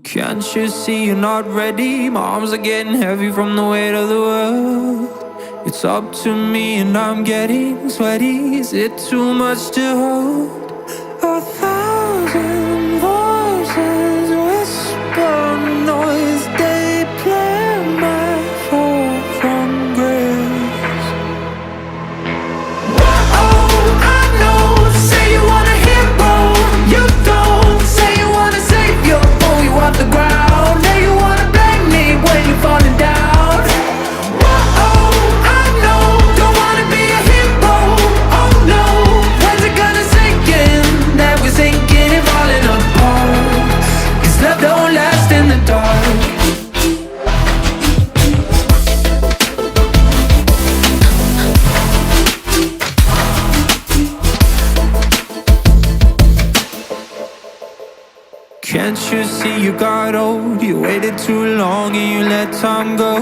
Can't you see you're not ready? My arms are getting heavy from the weight of the world. It's up to me and I'm getting sweaty. Is it too much to hold? 1,000 voices whisper noise. They play my fall from grace. Oh, I know. Say you want a hero. You don't. Say you want a savior. Oh, you off the ground. Now you wanna blame me when you're falling down. Oh, I know. Don't wanna be a hero. Oh no. When's it gonna sink in that we're sinking and falling apart? 'Cause love don't last in the dark. Can't you see you got old? You waited too long and you let time go.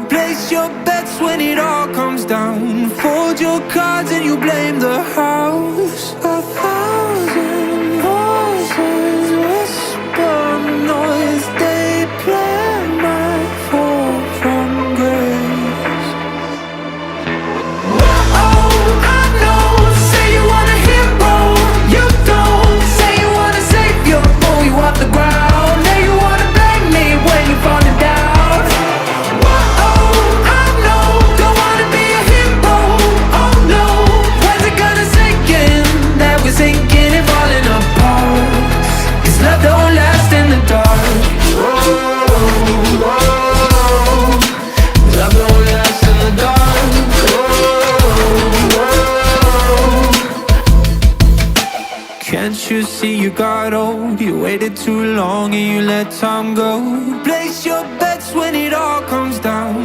Place your bets when it all comes down. Fold your cards and you blame the house. 1,000 voices whisper noise. They play my fall from grace. Oh, I know. Say you want a hero. You don't. Say you want a savior. Oh, you off the ground. Now you wanna blame me when you're falling down. Oh, I know. Don't wanna be a hero. Oh no. When's it gonna sink in that we're sinking and falling apart? 'Cause love don't last in the dark. Love don't last in the dark. Can't you see you got old? You waited too long and you let time go. Place your bets when it all comes down.